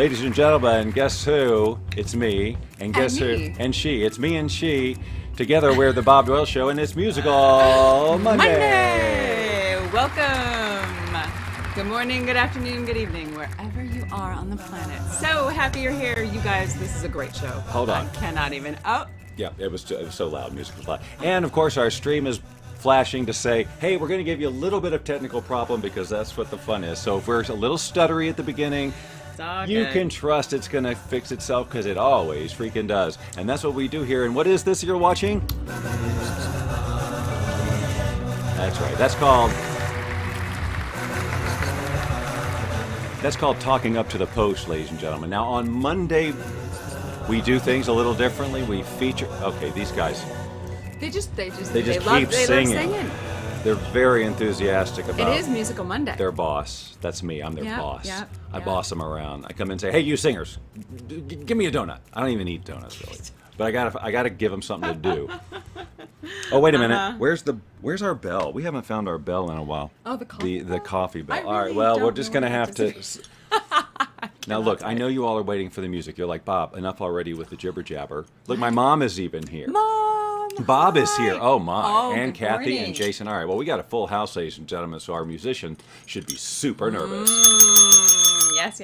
Ladies and gentlemen, guess who? It's me. And guess who? And she. It's me and she. Together we're the Bob Doyle Show, and it's Musical Monday. Welcome. Good morning, good afternoon, good evening, wherever you are on the planet. So happy you're here. You guys, this is a great show. Hold on. I cannot even... Oh. Yeah, it was so loud. Music was loud. And, of course, our stream is flashing to say, hey, we're going to give you a little bit of technical problem because that's what the fun is. So if we're a little stuttery at the beginning, you can trust it's going to fix itself because it always freaking does. And that's what we do here. And what is this you're watching? That's right. That's called talking up to the post, ladies and gentlemen. Now, on Monday, we do things a little differently. We feature... Okay, these guys... They just keep singing. They're very enthusiastic about it. Is Musical Monday. Their boss. That's me. I'm their boss. I boss them around. I come in and say, hey, you singers, give me a donut. I don't even eat donuts, really. But I gotta give them something to do. Oh, wait a minute. Where's our bell? We haven't found our bell in a while. Oh, the coffee bell? The coffee bell. All right, well, we're just going to have to... Now, look, I know you all are waiting for the music. You're like, Bob, enough already with the jibber jabber. Look, my mom is even here. Bob is here. Oh, my. Oh, and Kathy morning. and Jason. All right, well, we got a full house, ladies and gentlemen, so our musician should be super nervous. Yes.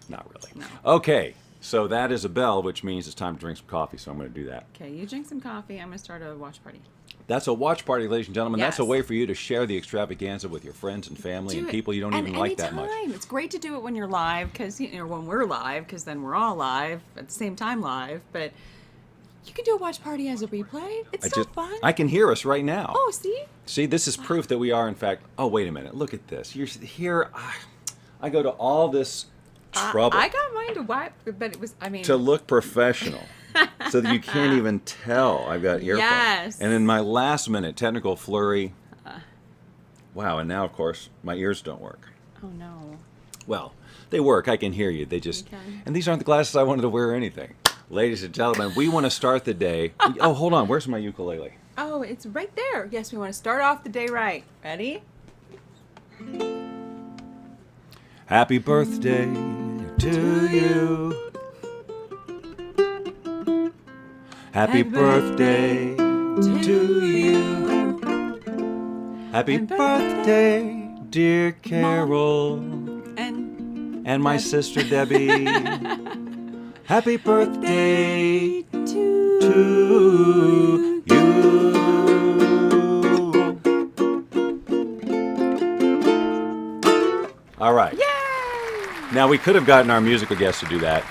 Not really. No. Okay, so that is a bell, which means it's time to drink some coffee, so I'm going to do that. Okay, you drink some coffee. I'm going to start a watch party. That's a watch party, ladies and gentlemen. Yes. That's a way for you to share the extravaganza with your friends and family and people you don't even like that much. It's great to do it when you're live, because when we're live, because then we're all live at the same time live. But you can do a watch party as a replay. It's so fun. I can hear us right now. Oh, see? See, this is proof that we are, in fact... Oh, wait a minute. Look at this. You're here. I go to all this trouble. I got mine to wipe, but it was, to look professional. So that you can't even tell I've got earphones. Yes. And in my last minute technical flurry... Wow, and now, of course, my ears don't work. Oh, no. Well, they work. I can hear you. They just... Okay. And these aren't the glasses I wanted to wear or anything. Ladies and gentlemen, we want to start the day... Oh, hold on. Where's my ukulele? Oh, it's right there. Yes, we want to start off the day right. Ready? Happy birthday to you. Happy birthday to you. Happy birthday, dear Carol. And my sister Debbie. Happy birthday to you. All right. Yay! Now, we could have gotten our musical guest to do that.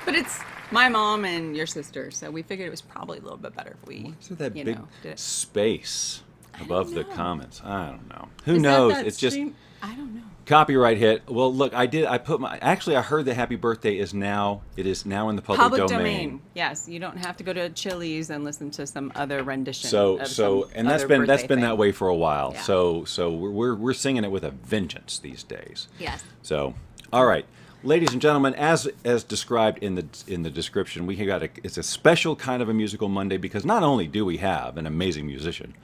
But it's my mom and your sister, so we figured it was probably a little bit better if we, What's with that big did it. space above the comments? I don't know. Who Is knows? that It's just stream? I don't know. copyright hit. Well, look, I heard that Happy Birthday is now in the public domain. Yes, you don't have to go to Chili's and listen to some other rendition. That's been that way for a while. Yeah. So we're singing it with a vengeance these days. Yes. So, all right. Ladies and gentlemen, as described in the description, it's a special kind of a Musical Monday because not only do we have an amazing musician,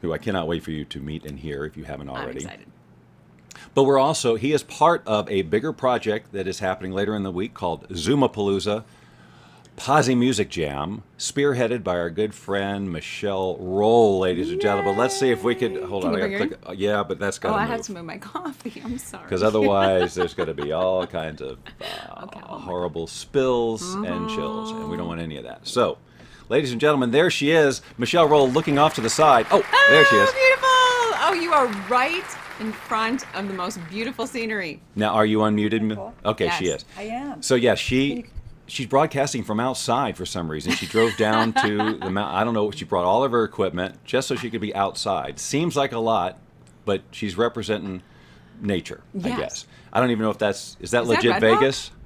who I cannot wait for you to meet and hear if you haven't already. I'm excited. But he is part of a bigger project that is happening later in the week called Zoomapalooza Posi-Music Jam, spearheaded by our good friend Michelle Rohl, ladies and gentlemen. Let's see if we could... Hold on, I got to click... Yeah, but that's got to move. I have to move my coffee. I'm sorry. Because otherwise, there's going to be all kinds of horrible spills and chills, and we don't want any of that. So, ladies and gentlemen, there she is, Michelle Rohl looking off to the side. Oh, there she is. Beautiful! Oh, you are right in front of the most beautiful scenery. Now, are you unmuted? Okay, yes. She is. I am. So, yes, she's broadcasting from outside for some reason. She drove down to the mountain. I don't know. She brought all of her equipment just so she could be outside. Seems like a lot, but she's representing nature, I guess. I don't even know if is that legit Vegas? Rock?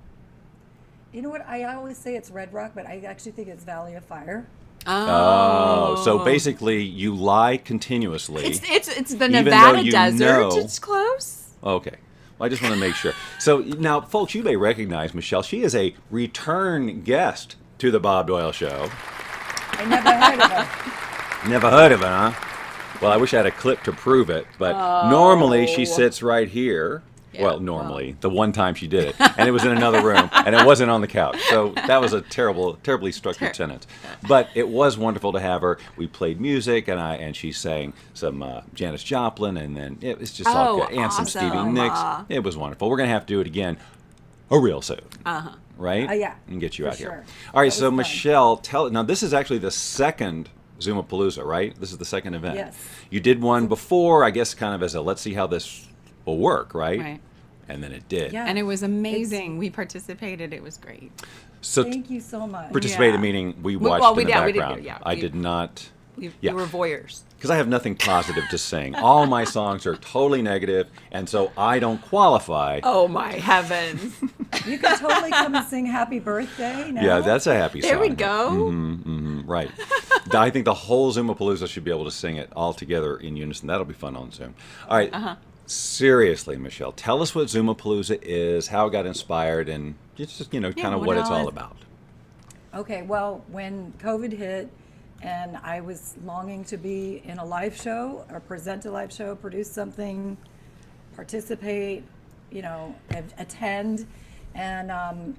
You know what? I always say it's Red Rock, but I actually think it's Valley of Fire. Oh, so basically you lie continuously. It's the Nevada desert. It's close. Okay. Well, I just want to make sure. So now, folks, you may recognize Michelle. She is a return guest to the Bob Doyle Show. I never heard of her. Never heard of her, huh? Well, I wish I had a clip to prove it, but normally she sits right here. Well, normally. The one time she did it. And it was in another room, and it wasn't on the couch. So that was a terribly structured sentence. But it was wonderful to have her. We played music, and she sang some Janis Joplin, and then it was just all good. And some Stevie Nicks. It was wonderful. We're going to have to do it again real soon. Right? Yeah. And get you out sure. here. All right, That so was fun. Michelle, now this is actually the second Zoomapalooza, right? This is the second event. Yes. You did one before, I guess, kind of as a let's see how this will work, right? Right. And then it did. Yeah. And it was amazing. We participated. It was great. So Thank you so much. participated Yeah. meaning we We- watched well, in we the did, we did, background. yeah. I We- did not, We Yeah. were voyeurs. because I have nothing positive to sing. All my songs are totally negative, and so I don't qualify. Oh my heavens. You can totally come and sing Happy Birthday now. Yeah, that's a happy song. There we go. Right. I think the whole Zoomapalooza should be able to sing it all together in unison. That'll be fun on Zoom. All right. Seriously, Michelle, tell us what Zoomapalooza is, how it got inspired, and just, kind of what what it's all all is- about. Okay, well, when COVID hit and I was longing to be in a live show or present a live show, produce something, participate, attend, and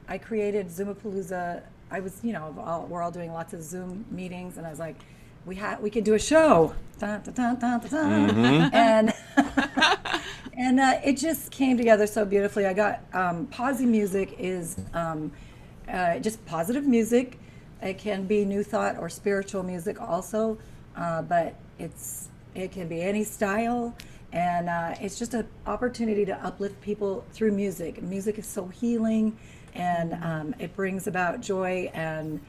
I created Zoomapalooza. I was, we're all doing lots of Zoom meetings, and I was like, we could do a show. Dun, dun, dun, dun, dun, dun. And and it just came together so beautifully. I got Posi-Music is just positive music. It can be new thought or spiritual music also, but it can be any style, and it's just an opportunity to uplift people through music. Music is so healing, and it brings about joy, and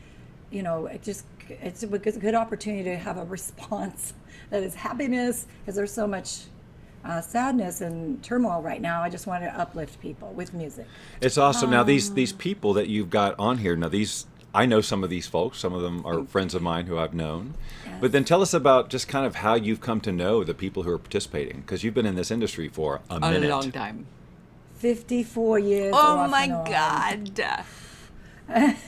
it's a good opportunity to have a response that is happiness, because there's so much sadness and turmoil right now. I just want to uplift people with music. It's awesome. Now, these people that you've got on here, I know some of these folks. Some of them are friends of mine who I've known. Yes. But then tell us about just kind of how you've come to know the people who are participating, because you've been in this industry for a minute. A long time. 54 years. Oh off my and on. God.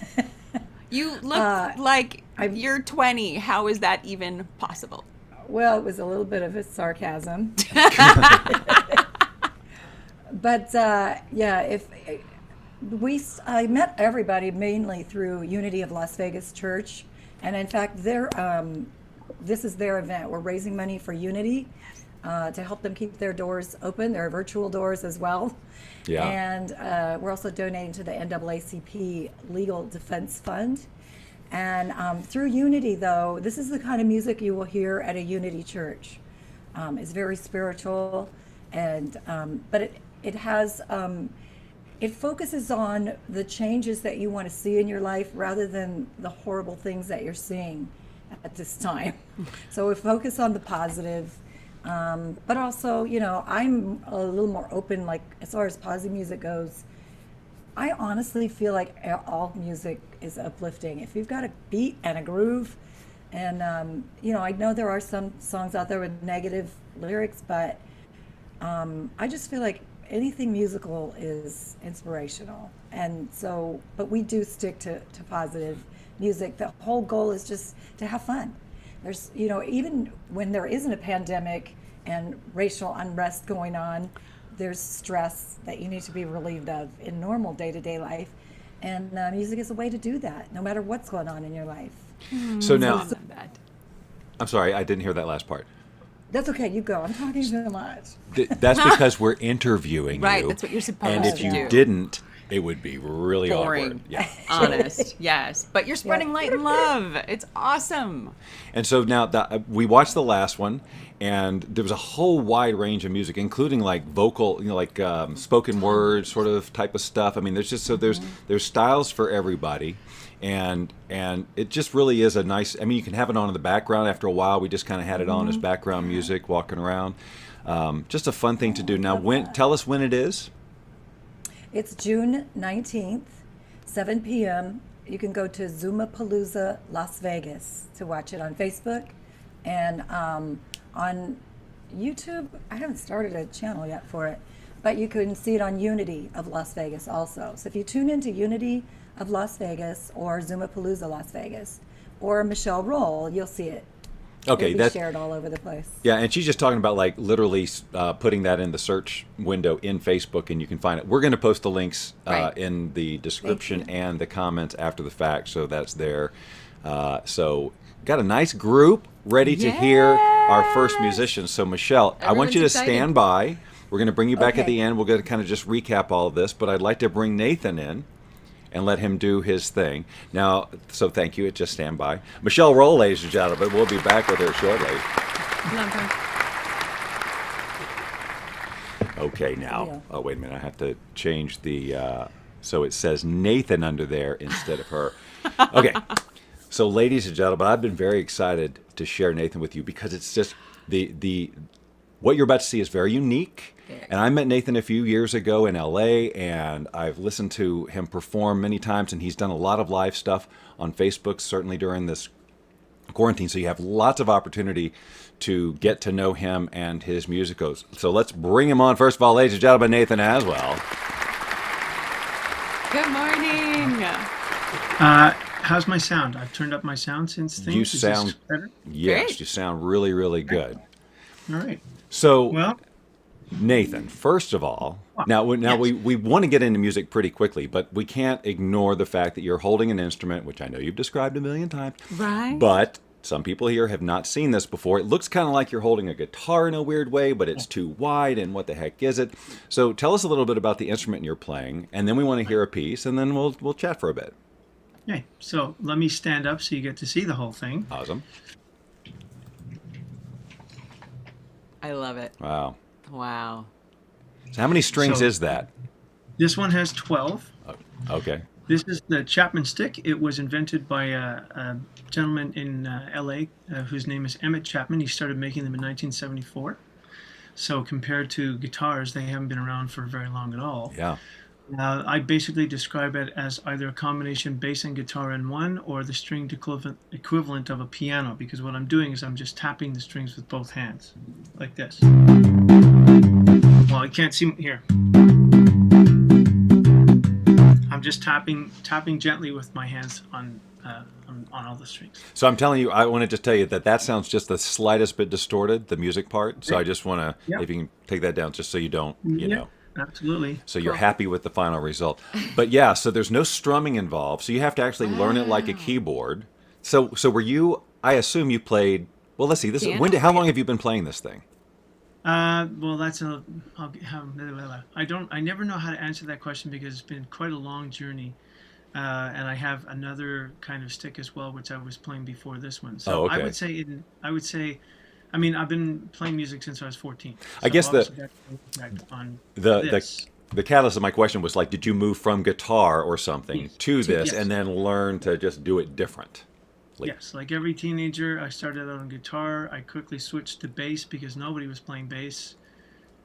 You look like you're 20. How is that even possible? Well, it was a little bit of a sarcasm. But yeah, I met everybody mainly through Unity of Las Vegas Church, and in fact, this is their event. We're raising money for Unity to help them keep their doors open, their virtual doors as well. Yeah. And we're also donating to the NAACP Legal Defense Fund. And through Unity, though, this is the kind of music you will hear at a Unity church. It's very spiritual, and but it has it focuses on the changes that you want to see in your life rather than the horrible things that you're seeing at this time. So we focus on the positive, but also, I'm a little more open. Like as far as Posi-Music goes, I honestly feel like all music is uplifting. If you've got a beat and a groove, and I know there are some songs out there with negative lyrics, but I just feel like anything musical is inspirational. And so, but we do stick to positive music. The whole goal is just to have fun. There's, even when there isn't a pandemic and racial unrest going on, there's stress that you need to be relieved of in normal day-to-day life, and music is a way to do that no matter what's going on in your life. So now, Love that. I'm sorry, I didn't hear that last part. That's okay, you go. I'm talking too much. That's because we're interviewing Right, you. that's what you're supposed And if to you do. didn't, it would be really Boring. awkward. Yeah. Honest, yes. But you're spreading light and love. It's awesome. And so now we watched the last one, and there was a whole wide range of music, including like vocal, spoken word sort of type of stuff. I mean, there's styles for everybody, and it just really is a nice. I mean, you can have it on in the background. After a while, we just kind of had it on as background music, walking around. Just a fun thing to do. Now, tell us when it is. It's June 19th, 7 p.m. You can go to Zoomapalooza Las Vegas to watch it on Facebook. And on YouTube, I haven't started a channel yet for it, but you can see it on Unity of Las Vegas also. So if you tune into Unity of Las Vegas or Zoomapalooza Las Vegas or Michelle Rohl, you'll see it. Okay, It'll be shared all over the place. Yeah, and she's just talking about like literally putting that in the search window in Facebook, and you can find it. We're going to post the links in the description and the comments after the fact, so that's there. So got a nice group ready to hear our first musicians. So Michelle, I want you to stand by. We're going to bring you back at the end. We're going to kind of just recap all of this, but I'd like to bring Nathen in and let him do his thing. Now, so thank you. Just stand by. Michelle Rohl, ladies and gentlemen. We'll be back with her shortly. Okay, now. Oh, wait a minute. I have to change the... so it says Nathen under there instead of her. Okay. So, ladies and gentlemen, I've been very excited to share Nathen with you because it's just... what you're about to see is very unique. And I met Nathen a few years ago in LA, and I've listened to him perform many times, and he's done a lot of live stuff on Facebook, certainly during this quarantine. So you have lots of opportunity to get to know him and his musicals. So let's bring him on. First of all, ladies and gentlemen, Nathen Aswell. Good morning. How's my sound? I've turned up my sound since things. You sound better? Yes, Great. you sound really, really good. All right. So, Well, Nathen, first of all, now we want to get into music pretty quickly, but we can't ignore the fact that you're holding an instrument, which I know you've described a million times. Right. But some people here have not seen this before. It looks kind of like you're holding a guitar in a weird way, but it's too wide, and what the heck is it? So tell us a little bit about the instrument you're playing, and then we want to hear a piece, and then we'll chat for a bit. okay. So let me stand up so you get to see the whole thing. Awesome. I love it. Wow. Wow. So how many strings So- is that? This one has 12. Okay. This is the Chapman stick. It was invented by a gentleman in LA whose name is Emmett Chapman. He started making them in 1974. So compared to guitars, they haven't been around for very long at all. Yeah. I basically describe it as either a combination bass and guitar in one, or the stringed equivalent of a piano, because what I'm doing is I'm just tapping the strings with both hands, like this. Well, you can't see here. I'm just tapping gently with my hands on all the strings. So I'm telling you, I want to just tell you that sounds just the slightest bit distorted, the music part. So I just want to, if you can take that down, just so you don't, you know. Absolutely. So you're happy with the final result. But yeah, so there's no strumming involved. So you have to actually learn it like a keyboard. So were you, I assume you played, well, let's see, this is, how long have you been playing this thing? Well, that's I never know how to answer that question because it's been quite a long journey. And I have another kind of stick as well, which I was playing before this one. So I would say, I mean, I've been playing music since I was 14. So I guess the catalyst of my question was like, did you move from guitar or something to this and then learn to just do it different? Yes, like every teenager, I started out on guitar. I quickly switched to bass because nobody was playing bass.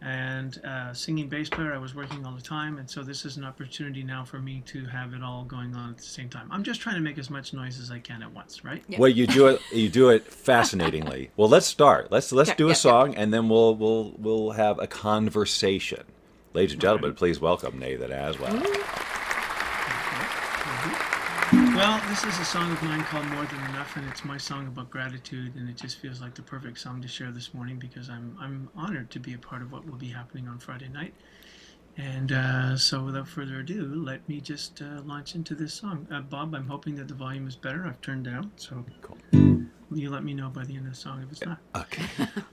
And singing bass player, I was working all the time. And so this is an opportunity now for me to have it all going on at the same time. I'm just trying to make as much noise as I can at once, right? Yeah. Well, you do it fascinatingly. Well, let's start. Let's do a song, and then we'll have a conversation. Ladies and gentlemen, please welcome Nathen Aswell. Well, this is a song of mine called More Than Enough, and it's my song about gratitude, and it just feels like the perfect song to share this morning because I'm honored to be a part of what will be happening on Friday night. And so without further ado, let me just launch into this song. Bob, I'm hoping that the volume is better. I've turned down, so cool. You let me know by the end of the song if it's not. Okay.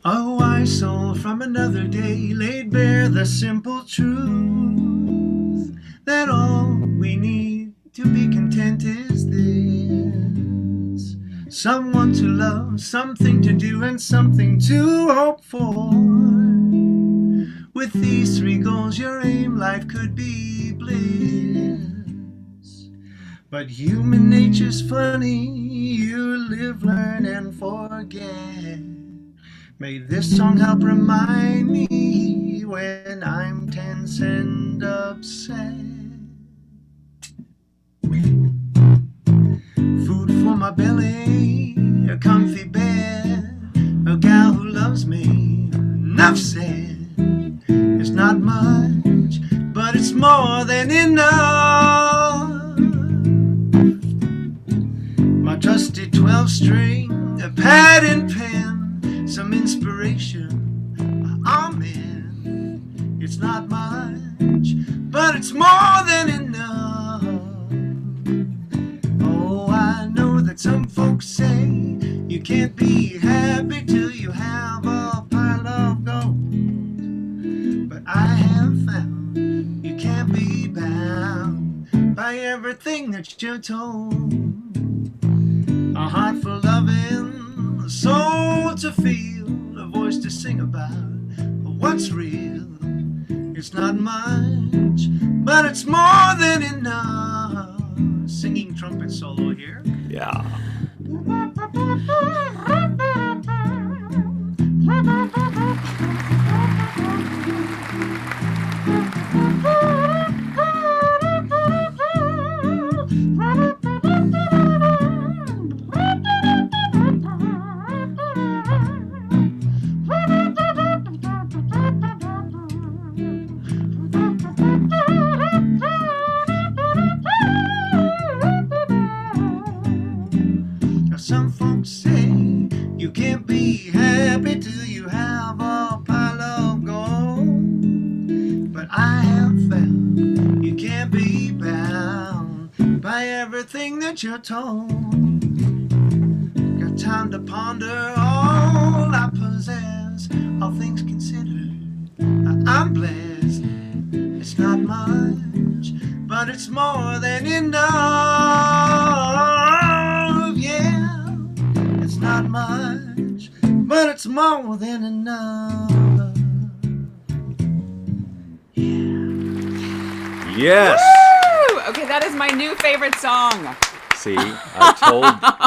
Oh, I soul from another day laid bare the simple truth that all we need to be content is this: someone to love, something to do, and something to hope for. With these three goals, your aim life could be bliss. But human nature's funny, you live, learn, and forget. May this song help remind me when I'm tense and upset. Food for my belly, a comfy bed, a gal who loves me, enough said. It's not much, but it's more than enough. My trusty 12-string, a pad and pen, desperation. Amen. It's not much, but it's more than enough. Oh, I know that some folks say you can't be happy till you have a pile of gold. But I have found you can't be bound by everything that you're told. A heart for loving, a soul to feel, a voice to sing about what's real. It's not much, but it's more than enough. Singing trumpet solo here. Yeah. Some folks say you can't be happy till you have a pile of gold. But I have found you can't be bound by everything that you're told. Got time to ponder all I possess, all things considered. I'm blessed. It's not much, but it's more than enough. Yeah, it's not much, but it's more than enough. Yes. Woo! Okay, that is my new favorite song. See, I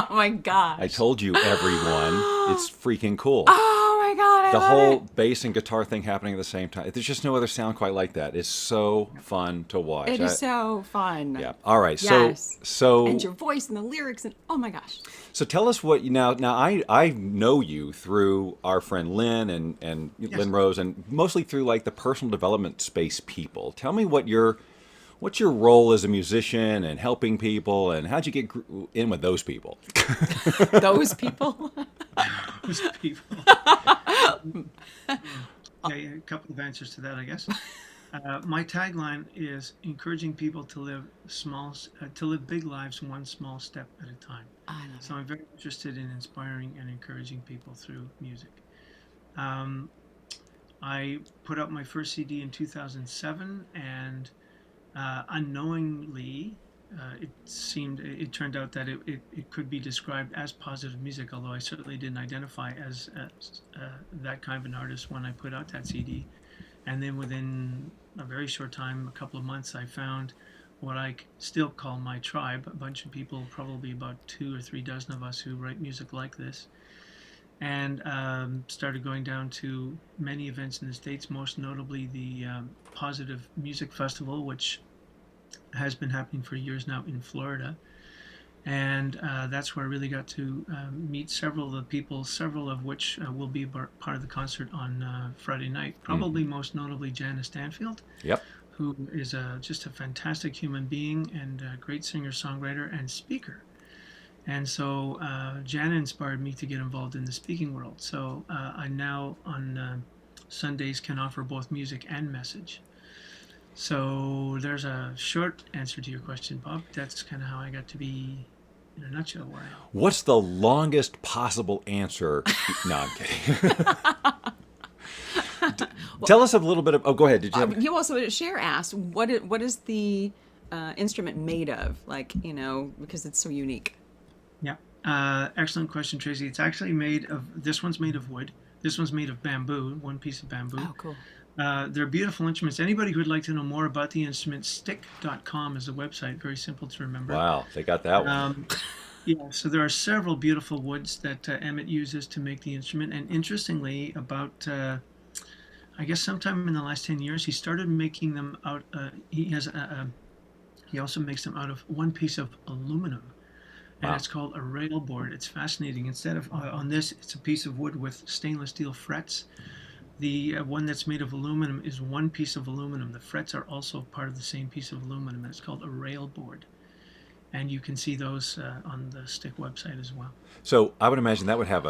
Oh my gosh. told you, everyone. It's freaking cool. Oh my god, I The love whole it. bass and guitar thing happening at the same time. There's just no other sound quite like that. It's so fun to watch. It is so fun. Yeah. All right. Yes. So And your voice and the lyrics and oh my gosh. so tell us what you now. I know you through our friend Lynn and Lynn Rose, and mostly through like the personal development space people. Tell me what's your role as a musician and helping people, and how'd you get in with those people? Those people. Those people. Yeah, a couple of answers to that, I guess. My tagline is encouraging people to live big lives one small step at a time. I love So I'm very interested in inspiring and encouraging people through music. I put out my first CD in 2007, and unknowingly, it turned out that it could be described as positive music, although I certainly didn't identify as that kind of an artist when I put out that CD. And then within a very short time, a couple of months, I found what I still call my tribe, a bunch of people, probably about 2 or 3 dozen of us who write music like this, and started going down to many events in the States, most notably the Positive Music Festival, which has been happening for years now in Florida. And that's where I really got to meet several of the people, several of which will be part of the concert on Friday night. Probably most notably Janice Stanfield, Yep. who is just a fantastic human being and a great singer-songwriter and speaker. And so Jana inspired me to get involved in the speaking world. So I now on Sundays can offer both music and message. So there's a short answer to your question, Bob. That's kind of how I got to be, in a nutshell, where I am. What's the longest possible answer? No, I'm kidding. Tell us a little bit of. Oh, go ahead. Did you? You also Cher asked what is the instrument made of? Like, because it's so unique. Yeah. Excellent question, Tracy. It's actually this one's made of wood. This one's made of bamboo, one piece of bamboo. Oh, cool. They're beautiful instruments. Anybody who would like to know more about the instrument, stick.com is the website. Very simple to remember. Wow, they got that one. Yeah, so there are several beautiful woods that Emmett uses to make the instrument. And interestingly, about, I guess sometime in the last 10 years, he started making them out, he also makes them out of one piece of aluminum. And Wow. it's called a rail board. It's fascinating. Instead of, on this, it's a piece of wood with stainless steel frets. The one that's made of aluminum is one piece of aluminum. The frets are also part of the same piece of aluminum, and it's called a rail board. And you can see those on the Stick website as well. So I would imagine that would have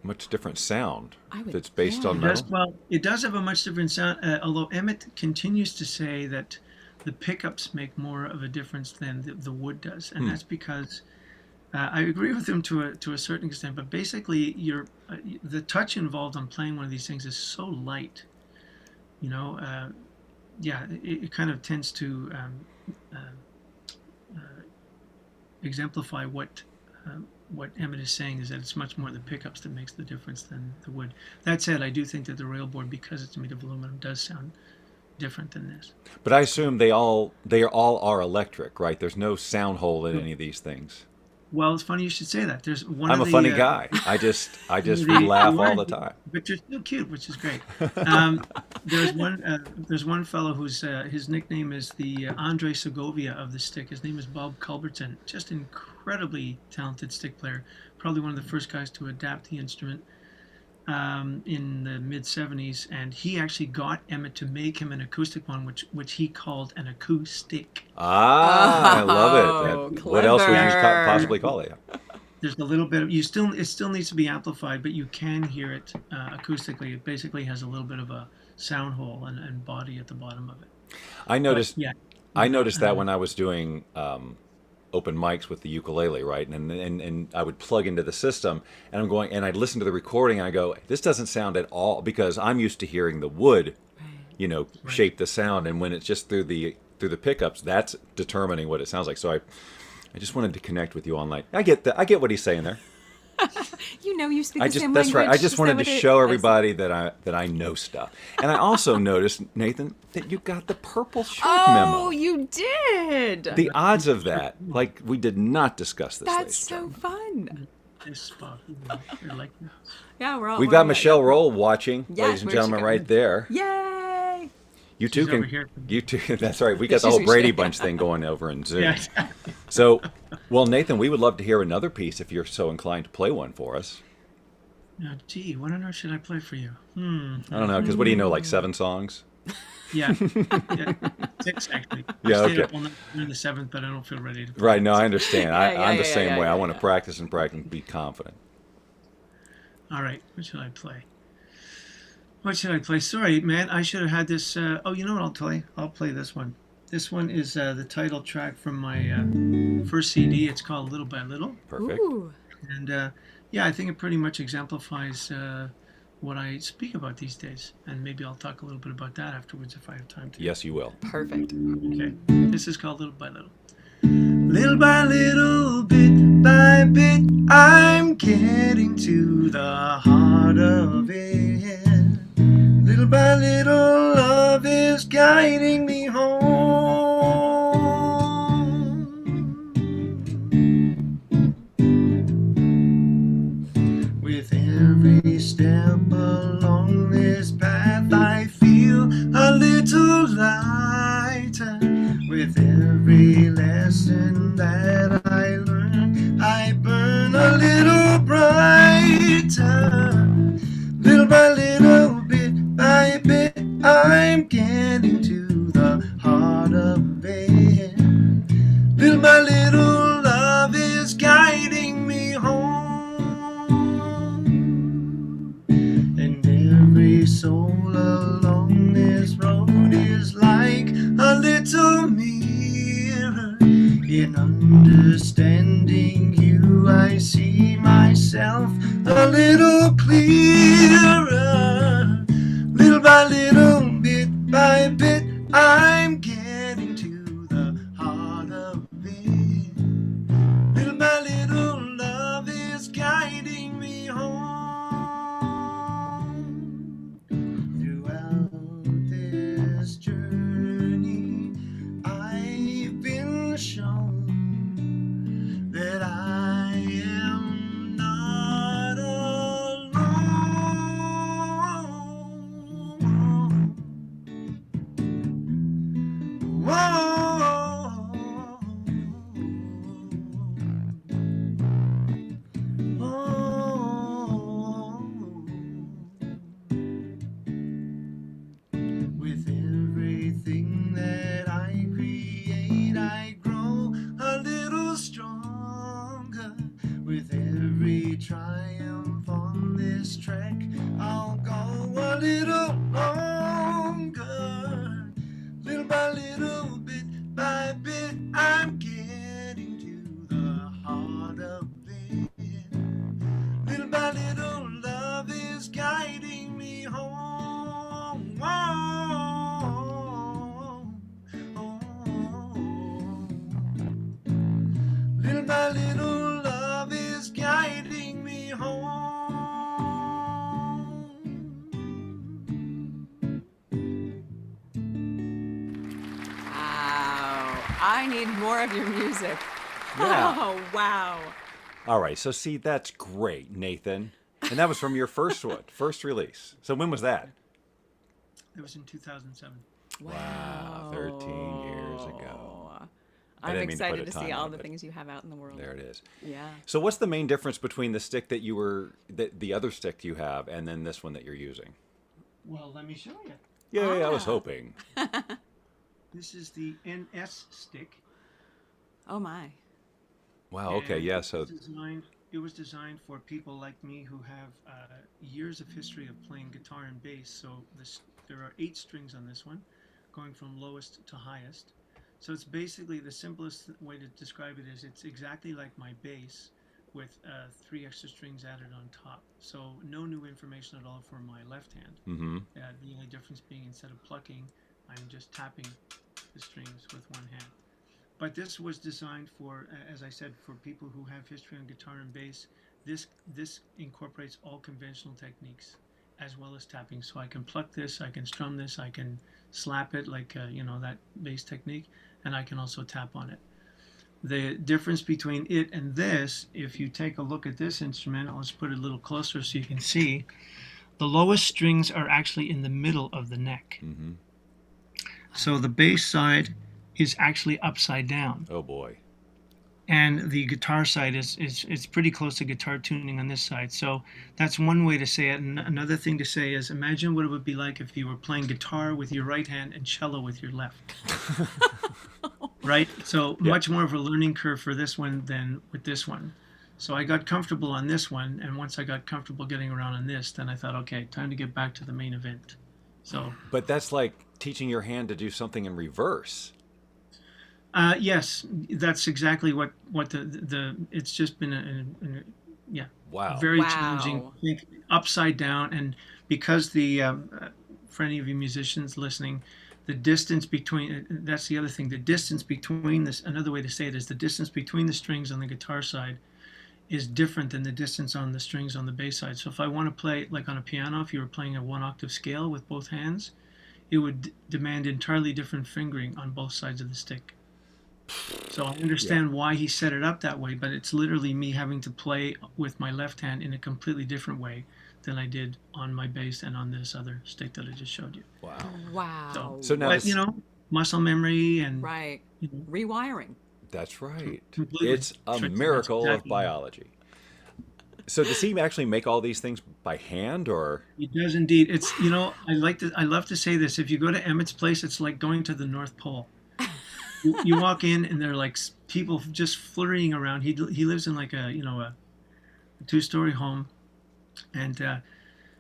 much different sound. I would- That's based on yeah. metal. Well, it does have a much different sound, although Emmett continues to say that the pickups make more of a difference than the wood does, and that's because I agree with him to a certain extent. But basically, the touch involved on playing one of these things is so light, you know. It kind of tends to exemplify what Emmett is saying, is that it's much more the pickups that makes the difference than the wood. That said, I do think that the railboard, because it's made of aluminum, does sound different than this. But I assume they all are electric, right? There's no sound hole in any of these things. Well, it's funny you should say that. There's one. I'm a funny guy. I just laugh all the time. But you're still cute, which is great. There's one fellow whose his nickname is the Andre Segovia of the stick. His name is Bob Culbertson. Just incredibly talented stick player. Probably one of the first guys to adapt the instrument in the mid-'70s, and he actually got Emmett to make him an acoustic one, which he called an acoustic. I love it. Oh, What else would you clever. possibly call it? There's a little bit of it still needs to be amplified, but you can hear it acoustically. It basically has a little bit of a sound hole and body at the bottom of it. I noticed. Yeah. I noticed that when I was doing open mics with the ukulele, right? And I would plug into the system, and I'm going, and I'd listen to the recording, and I go, this doesn't sound at all, because I'm used to hearing the wood, shape the sound, and when it's just through the pickups, that's determining what it sounds like. So I just wanted to connect with you online. I get what he's saying there. You speak the same That's language. right. I just Is wanted that to what it- show everybody that I know stuff. And I also noticed, Nathan, that you got the purple shirt memo. Oh, you did. The odds of that, like, we did not discuss this. That's ladies and so gentlemen. fun. This spot, I like this. Yeah, we're all. We've we're got all- Michelle Rohl watching, Yes, ladies and where's she gentlemen, going? right there. Yay! You two She's over can. here. You two. That's right. We got the She's whole Brady reaching. Bunch thing going over in Zoom. Yeah, exactly. So, well, Nathan, we would love to hear another piece if you're so inclined to play one for us. Gee, what on earth should I play for you? I don't know, because what do you know, like 7 songs? Yeah, 6 actually. Yeah, I stayed okay. up all night in the 7th, but I don't feel ready to play. Right. No, I understand. I'm the yeah, same yeah, way. yeah, I want to yeah. practice and practice and be confident. All right, what should I play? What should I play? Sorry, man, I should have had this. Oh, you know what I'll play? I'll play this one. This one is the title track from my first CD. It's called Little by Little. Perfect. Ooh. And yeah, I think it pretty much exemplifies what I speak about these days. And maybe I'll talk a little bit about that afterwards if I have time to. Yes, you will. Perfect. Okay. This is called Little by Little. Little by little, bit by bit, I'm getting to the heart of it. Little by little, love is guiding me home. With every step along this path, I feel a little lighter. With every lesson that I learn, I burn a little brighter. Little by little, bit by bit, I'm getting to the heart of it. Little by little, love is guiding me home. And every soul along this road is like a little mirror. In understanding you, I see myself a little clearer. Little by little, bit by bit, I'm getting to the heart of it. Little by little, love is guiding me home. Throughout this journey, I've been shown that I am not alone. a little longer. Little by little, bit by bit, I'm getting to the heart of it. Little by little, love is guiding me home. Little by little, love is guiding me home. Wow. I need more of your music. Yeah. Oh, wow. All right, so see, that's great, Nathan. And that was from your first one, first release. So when was that? It was in 2007. Wow, 13 years ago. I I'm didn't mean to put excited a to see time all on it, the but things you have out in the world. There it is. Yeah. So what's the main difference between the stick that you were, the other stick you have, and then this one that you're using? Well, let me show you. Yay, I was Ah. hoping. This is the NS stick. Oh, my. Wow, okay, And yeah, so it was designed for people like me who have years of history of playing guitar and bass. So there are 8 strings on this one, going from lowest to highest. So it's basically, the simplest way to describe it is it's exactly like my bass with 3 extra strings added on top. So no new information at all for my left hand. mm-hmm. The only difference being, instead of plucking, I'm just tapping the strings with one hand. But this was designed for, as I said, for people who have history on guitar and bass. This incorporates all conventional techniques as well as tapping. So I can pluck this, I can strum this, I can slap it like that bass technique, and I can also tap on it. The difference between it and this, if you take a look at this instrument, let's put it a little closer so you can see, the lowest strings are actually in the middle of the neck. Mm-hmm. So the bass side is actually upside down. Oh boy. And the guitar side is pretty close to guitar tuning on this side. So that's one way to say it. And another thing to say is, imagine what it would be like if you were playing guitar with your right hand and cello with your left. Right? So much more of a learning curve for this one than with this one. So I got comfortable on this one, and once I got comfortable getting around on this, then I thought, okay, time to get back to the main event. So But that's like teaching your hand to do something in reverse. yes, that's exactly what the it's just been a Wow. very Wow. challenging, upside down. And because for any of you musicians listening, the distance between, that's the other thing, the distance between this, another way to say it is, the distance between the strings on the guitar side is different than the distance on the strings on the bass side. So if I want to play like on a piano, if you were playing a 1-octave scale with both hands, it would demand entirely different fingering on both sides of the stick. So I understand why he set it up that way, but it's literally me having to play with my left hand in a completely different way than I did on my bass and on this other stick that I just showed you. Wow. Wow. So now But, this- muscle memory and Right. you know, Rewiring. That's right. Completely. It's a That's miracle of exactly. biology. So does he actually make all these things by hand, or? It does indeed. It's I love to say this. If you go to Emmett's place, it's like going to the North Pole. You walk in and there are like people just flurrying around. He lives in like a 2-story home, and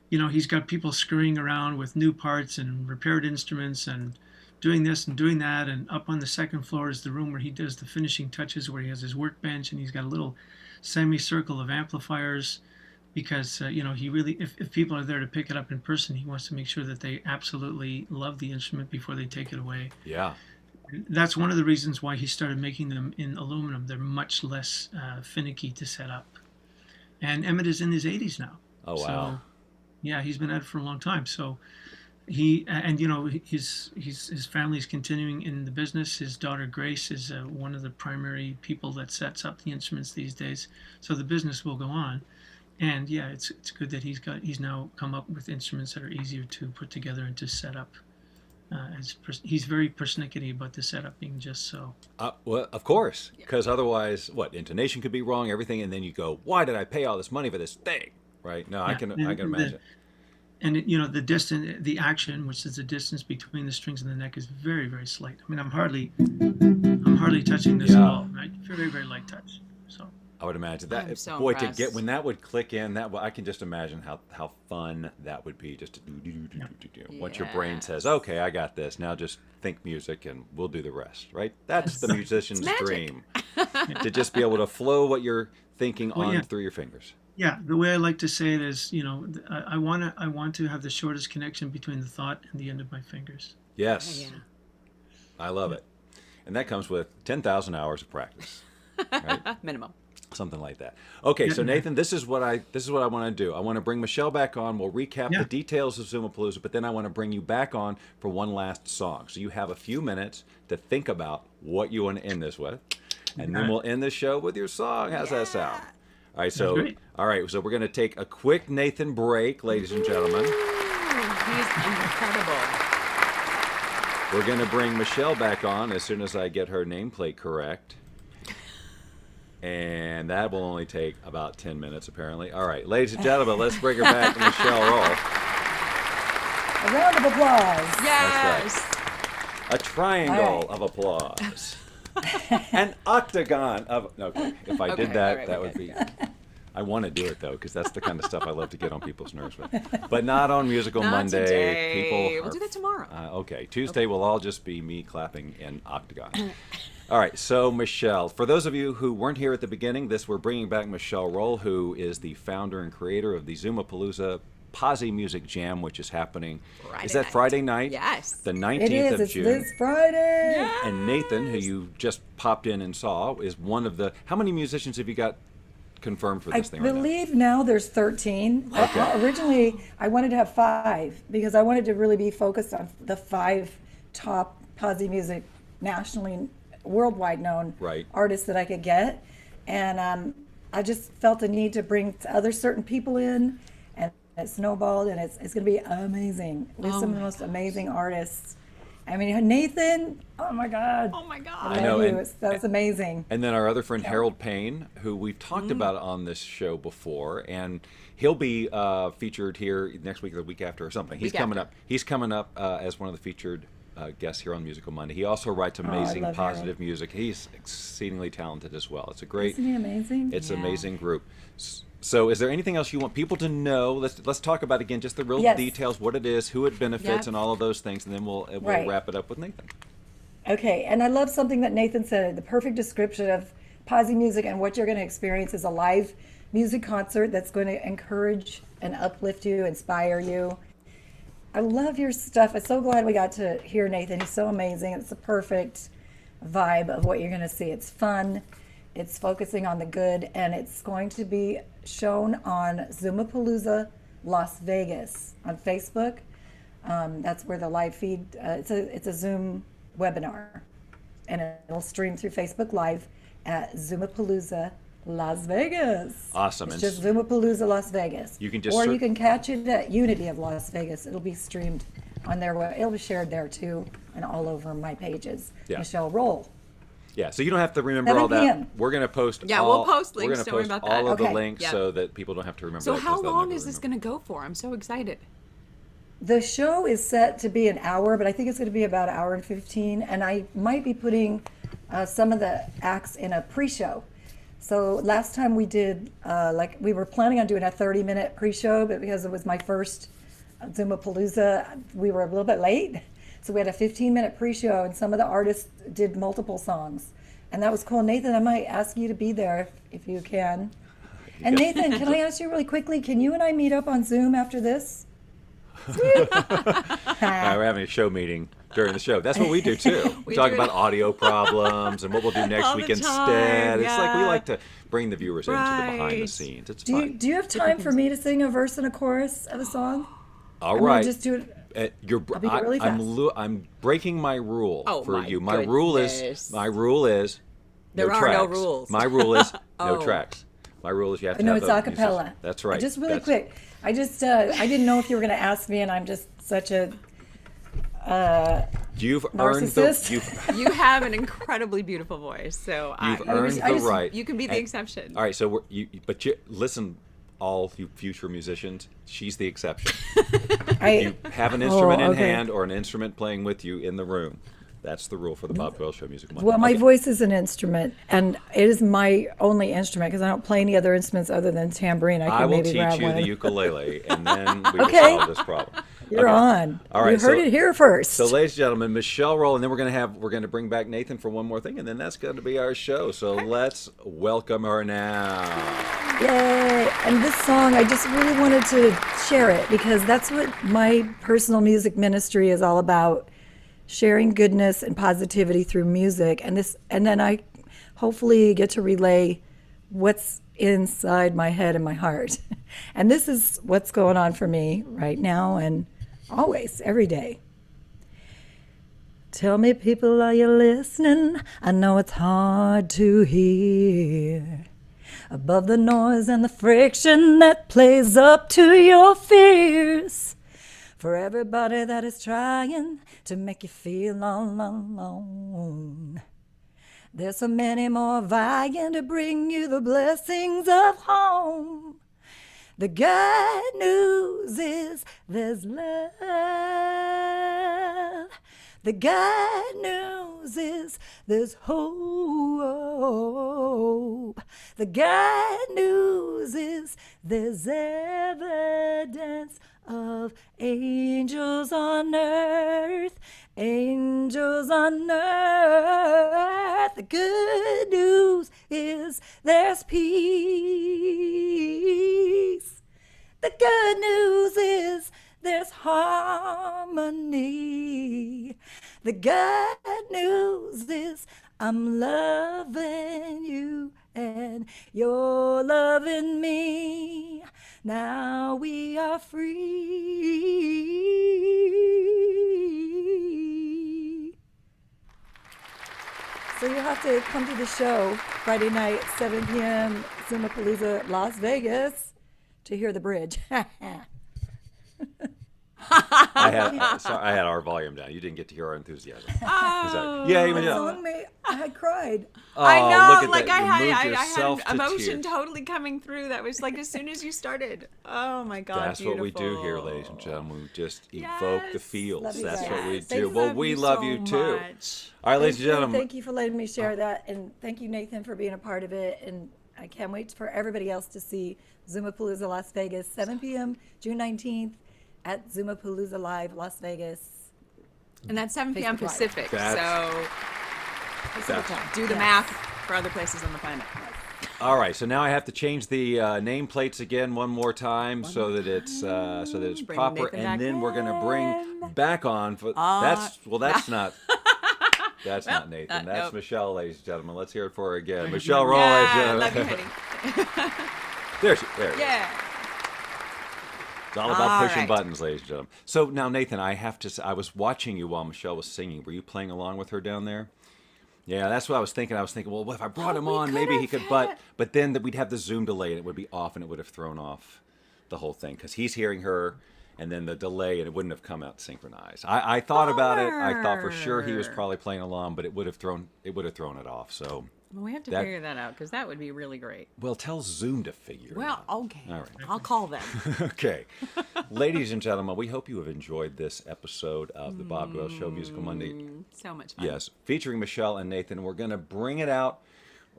he's got people scurrying around with new parts and repaired instruments and doing this and doing that. And up on the second floor is the room where he does the finishing touches, where he has his workbench and he's got a little semicircle of amplifiers, because he really, if people are there to pick it up in person, he wants to make sure that they absolutely love the instrument before they take it away. Yeah. That's one of the reasons why he started making them in aluminum. They're much less finicky to set up. And Emmett is in his 80s now. Oh, wow. So, yeah, he's been at it for a long time. So his family's continuing in the business. His daughter Grace is one of the primary people that sets up the instruments these days. So the business will go on. And yeah, it's good that he's now come up with instruments that are easier to put together and to set up. He's very persnickety about the setup being just so. Well, of course, because otherwise, intonation could be wrong, everything, and then you go, "Why did I pay all this money for this thing?" Right? No, I can imagine. And the distance, the action, which is the distance between the strings and the neck, is very, very slight. I mean, I'm hardly touching this at all, right? Very, very light touch. So. I would imagine I'm that. so Boy, impressed. to get when that would click in, I can just imagine how fun that would be. Just to do. Once your brain says, "Okay, I got this," now just think music and we'll do the rest. Right? That's the musician's magic. dream. To just be able to flow what you're thinking on through your fingers. Yeah, the way I like to say it is, I want to have the shortest connection between the thought and the end of my fingers. Yes, Yeah. I love it, and that comes with 10,000 hours of practice. Right? Minimum. Something like that. Okay, so Nathen, this is what I want to do. I want to bring Michelle back on. We'll recap the details of Zoomapalooza, but then I want to bring you back on for one last song. So you have a few minutes to think about what you want to end this with, and then we'll end the show with your song. How's that sound? All right, so we're going to take a quick Nathen break, ladies and gentlemen. He's incredible. We're going to bring Michelle back on as soon as I get her nameplate correct. And that will only take about 10 minutes, apparently. All right, ladies and gentlemen, let's bring her back, Michelle Rohl. A round of applause. Yes. That's right. A triangle of applause. An octagon of... Okay, if I did that, that would be... I want to do it, though, because that's the kind of stuff I love to get on people's nerves with. But not on Musical Not Monday. today. We'll do that tomorrow. Okay, Tuesday will all just be me clapping in octagon. All right, so Michelle, for those of you who weren't here at the beginning, we're bringing back Michelle Rohl, who is the founder and creator of the Zoomapalooza Posi-Music Jam, which is happening. Friday is that night. Friday night? Yes. The 19th It is. of It's June. this Friday. Yeah. And Nathen, who you just popped in and saw, is one of the... How many musicians have you got confirmed for I this thing right now? believe now there's 13. Okay. Originally, I wanted to have 5 because I wanted to really be focused on the 5 top Posi music nationally, worldwide known artists that I could get. And I just felt a need to bring other certain people in, and it snowballed, and it's going to be amazing. We have some of the most amazing artists. I mean, Nathen, oh my God. Oh my God. I love you. That's amazing. And then our other friend Harold Payne, who we've talked about on this show before, and he'll be featured here next week or the week after or something. He's coming up. He's coming up as one of the featured guests here on Musical Monday. He also writes amazing, positive music. He's exceedingly talented as well. It's a great. Isn't he amazing? It's an amazing group. So, is there anything else you want people to know? Let's talk about again just the real details, what it is, who it benefits, and all of those things, and then we'll wrap it up with Nathen. Okay, and I love something that Nathen said. The perfect description of Posi music and what you're going to experience is a live music concert that's going to encourage and uplift you, inspire you. I love your stuff. I'm so glad we got to hear Nathen. He's so amazing. It's the perfect vibe of what you're going to see. It's fun. It's focusing on the good, and it's going to be shown on Zoomapalooza Las Vegas on Facebook. That's where the live feed. It's a Zoom webinar, and it'll stream through Facebook Live at Zoomapalooza Las Vegas. Awesome. It's just Zoomapalooza Las Vegas. You can just you can catch it at Unity of Las Vegas. It'll be streamed on their web. It'll be shared there too, and all over my pages. Michelle Rohl. Yeah, so you don't have to remember all that. We're going to post we'll post links. Don't worry about that. all of the links so that people don't have to remember. So how long is this going to go for? I'm so excited. The show is set to be an hour, but I think it's going to be about an hour and 15, and I might be putting some of the acts in a pre-show. So last time we did, we were planning on doing a 30-minute pre-show, but because it was my first Zoomapalooza, we were a little bit late. So we had a 15-minute pre-show, and some of the artists did multiple songs. And that was cool. Nathen, I might ask you to be there if you can. And Nathen, can I ask you really quickly, can you and I meet up on Zoom after this? We're having a show meeting during the show. That's what we do too. We talk about audio problems and what we'll do next week instead. It's like we like to bring the viewers into the behind the scenes. It's fun. Do you have time for me to sing a verse and a chorus of a song? All right. Just do it. I'll be really fast. I'm breaking my rule for you. My rule is there are no rules. My rule is no tracks. My rule is you have to have it's a cappella. That's right. Just really quick. I didn't know if you were going to ask me, and I'm just such a You've narcissist. earned the. You have an incredibly beautiful voice, so You've earned the right. You can be the exception. All right, so listen, all you future musicians, she's the exception. You have an instrument in hand or an instrument playing with you in the room. That's the rule for the Bob Doyle Show Music Monday. Well, my Okay. voice is an instrument, and it is my only instrument because I don't play any other instruments other than tambourine. I I can will maybe teach grab you one. the ukulele, and then we will Okay. solve this problem. You're Okay. on. All right, You heard so- it here first. So, ladies and gentlemen, Michelle Rohl, and then we're going to bring back Nathen for one more thing, and then that's going to be our show. So let's welcome her now. Yay! And this song, I just really wanted to share it because that's what my personal music ministry is all about. Sharing goodness and positivity through music, and then I hopefully get to relay what's inside my head and my heart. And this is what's going on for me right now and always, every day. Tell me, people, are you listening? I know it's hard to hear. Above the noise and the friction that plays up to your fears. For everybody that is trying to make you feel all alone. There's so many more vying to bring you the blessings of home. The good news is there's love. The good news is there's hope. The good news is there's evidence of angels on earth, angels on earth. The good news is there's peace. The good news is there's harmony. The good news is I'm loving you and you're loving me. Now we are free. So you'll have to come to the show Friday night, 7 p.m., Zoomapalooza, Las Vegas, to hear the bridge. I had our volume down. You didn't get to hear our enthusiasm. Oh. Yeah, The even song I cried. I Oh, know, look at like that. You moved I yourself had to emotion tears. totally coming through. That was like as soon as you started. Oh my God, That's what we do beautiful. here, ladies and gentlemen. We just evoke the Yes. feels. Love you That's guys. what we Yes. do. Thank Well, we love you too. Much. All right, ladies and gentlemen. Thank you for letting me share that, and thank you, Nathan, for being a part of it. And I can't wait for everybody else to see Zoomapalooza Las Vegas, 7 p.m., June 19th, at Zoomapalooza Live, Las Vegas. And that's 7 p.m. Facebook Live. Pacific. That's- So Pacific time. do the Yes. math for other places on the planet. All right, so now I have to change the nameplates again one more time so that it's Bring proper, Nathan and back then we're gonna bring in. back on. That's not. That's not Nathan. That's nope. Michelle, ladies and gentlemen. Let's hear it for her again. Michelle Rohl, Yeah, ladies and love you, gentlemen. honey. There you Yeah. It's all about All pushing right. buttons, ladies and gentlemen. So now, Nathan, I have to say, I was watching you while Michelle was singing. Were you playing along with her down there? Yeah, that's what I was thinking. I was thinking, well, if I brought him we on, maybe he could've could, had- but then we'd have the Zoom delay and it would be off and it would have thrown off the whole thing because he's hearing her and then the delay and it wouldn't have come out synchronized. I thought about it. I thought for sure he was Bummer. probably playing along, but it would have thrown it off. So, Well, we have to That- figure that out because that would be really great. well, tell Zoom to figure it Well, out. okay. All right. I'll call them. Okay. Ladies and gentlemen, we hope you have enjoyed this episode of the Bob Doyle Show Musical Monday. So much fun. Yes, featuring Michelle and Nathan. We're going to bring it out,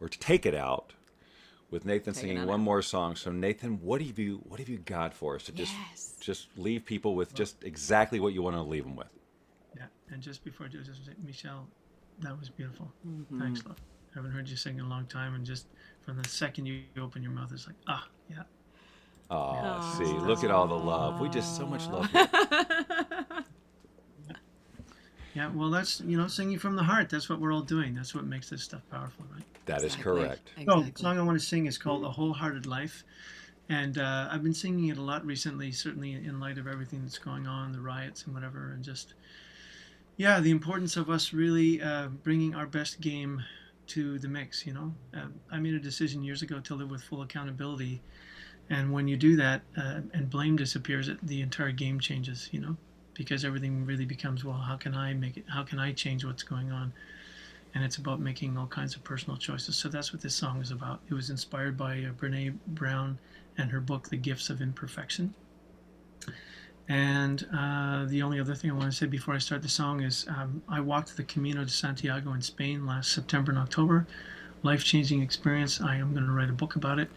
or to take it out, with Nathan singing it one out. more song. So Nathan, what have you got for us to Yes. just leave people with just exactly what you want to leave them with? Yeah, and just before I do this, Michelle, that was beautiful. Mm-hmm. Thanks, love. I haven't heard you sing in a long time, and just from the second you open your mouth, it's like, yeah. Oh, see, look at all the love. We just so much love here. Yeah, well, that's, singing from the heart. That's what we're all doing. That's what makes this stuff powerful, right? That is Exactly. correct. So, Exactly. the song I want to sing is called A Wholehearted Life. And I've been singing it a lot recently, certainly in light of everything that's going on, the riots and whatever, and just, yeah, the importance of us really bringing our best game to the mix, I made a decision years ago to live with full accountability. And when you do that and blame disappears, the entire game changes, because everything really becomes, well, how can I make it? How can I change what's going on? And it's about making all kinds of personal choices. So that's what this song is about. It was inspired by Brene Brown and her book, The Gifts of Imperfection. And the only other thing I want to say before I start the song is I walked the Camino de Santiago in Spain last September and October. Life-changing experience. I am going to write a book about it.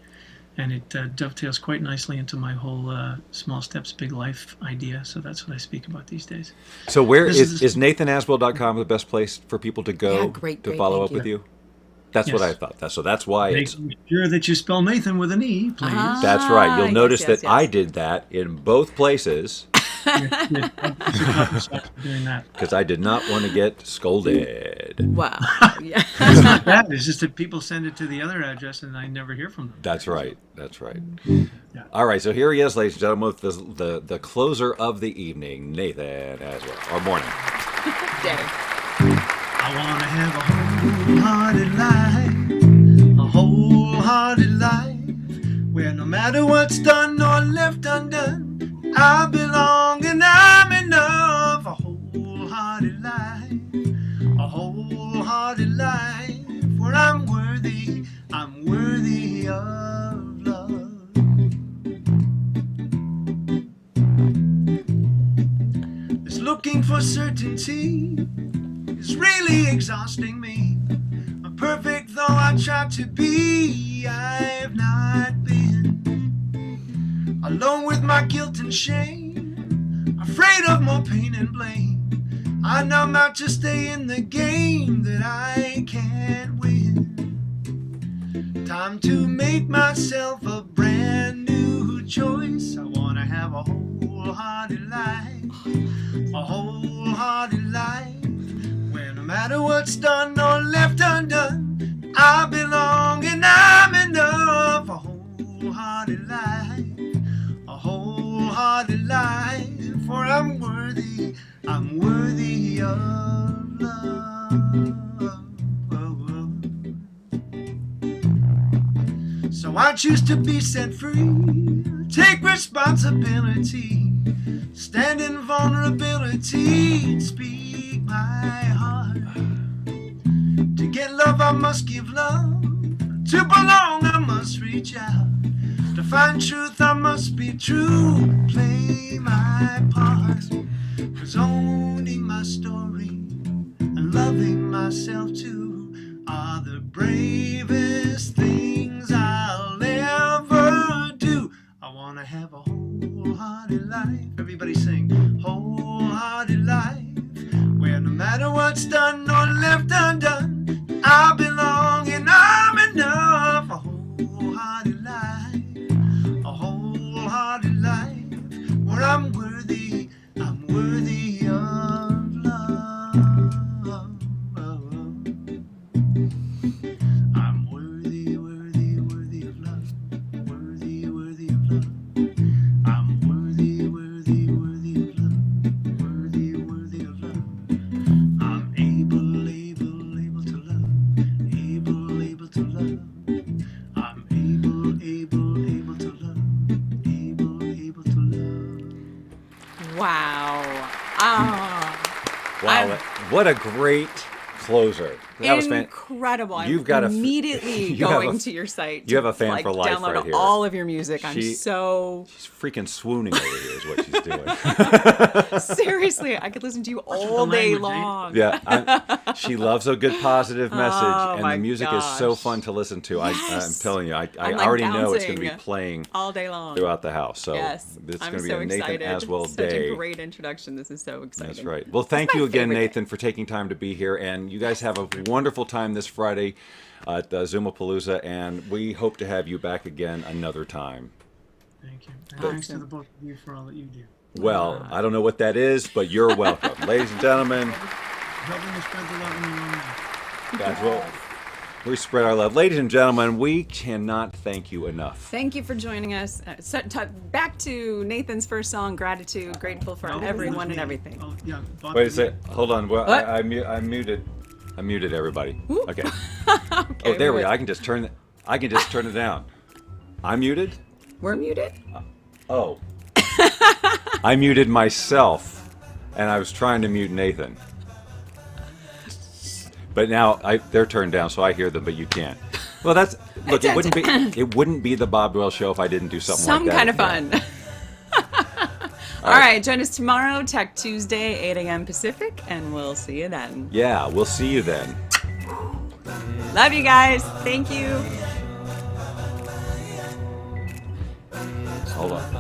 And it dovetails quite nicely into my whole small steps, big life idea. So that's what I speak about these days. So where is nathenaswell.com the best place for people to go great, follow thank up with you? That's what I thought. So that's why Make sure that you spell Nathen with an E, please. That's right. You'll notice yes, that I did that in both places Doing that. because I did not want to get scolded. Wow. Yeah. It's not that. It's just that people send it to the other address and I never hear from them. That's right. That's right. Yeah. All right. So here he is, ladies and gentlemen, with the closer of the evening, Nathen Aswell, or morning. Day. I wanna have a wholehearted life, where no matter what's done or left undone, I belong and I'm enough. A wholehearted life, where I'm worthy of love. This looking for certainty is really exhausting me. Perfect though I try to be, I've not been. Alone with my guilt and shame, afraid of more pain and blame. I know I'm out to stay in the game that I can't win. Time to make myself a brand new choice. I wanna have a wholehearted life, where no matter what's done or left undone, I belong and I'm enough. A wholehearted life, for I'm worthy of love. So I choose to be set free, take responsibility, stand in vulnerability, speak my heart. To get love I must give love, to belong I must reach out, to find truth I must be true, play my part. 'Cause owning my story and loving myself too are the bravest things I'll ever do. I wanna have a wholehearted life. Everybody sing, wholehearted life, where no matter what's done or left undone, I belong and I'm enough. A wholehearted life, where I'm worthy of love. I'm worthy of love, worthy of love. I'm worthy of love, worthy of love. I'm able to love, able to love. I'm able to love, able to love. Wow. Oh. Wow, what a great closer. That was incredible. You've got immediately you have going a- to your site. you have to, a fan for life download right here. all of your music. I'm She- so She's freaking swooning over here is what she's doing. seriously. I could listen to you all the day language, eh? long. Yeah, she loves a good positive message, Oh, and my the music is so gosh. fun to listen to. I'm Yes. telling you, I I'm, like, already know it's going to be bouncing playing all day long. throughout the house. So Yes, it's I'm going to be so a Nathen excited. Aswell Such day. a great introduction. This is so exciting. That's right. Well, thank you my again, favorite Nathen, for taking time to be here. And you guys have a wonderful time this Friday at Zoomapalooza, and we hope to have you back again another time. Thank you. And thanks to the both of you for all that you do. Well, I don't know what that is, but you're welcome. Ladies and gentlemen, Helping to spread the love in your own life. that's what we spread our love. Ladies and gentlemen, we cannot thank you enough. Thank you for joining us. Back to Nathan's first song, Gratitude. Grateful for everyone and everything. Oh, yeah. Wait a sec. Hold on. Well, What? I muted everybody. Ooh. Okay. Okay, Oh, there we wait. go. I can just turn it down. I'm muted? We're muted. Oh. I muted myself, and I was trying to mute Nathen. But now they're turned down, so I hear them, but you can't. Well, look. It wouldn't be the Bob Doyle show if I didn't do something Some like that. kind of fun. All right, join us tomorrow, Tech Tuesday, 8 a.m. Pacific, and we'll see you then. Yeah, we'll see you then. Love you guys. Thank you. Hold on.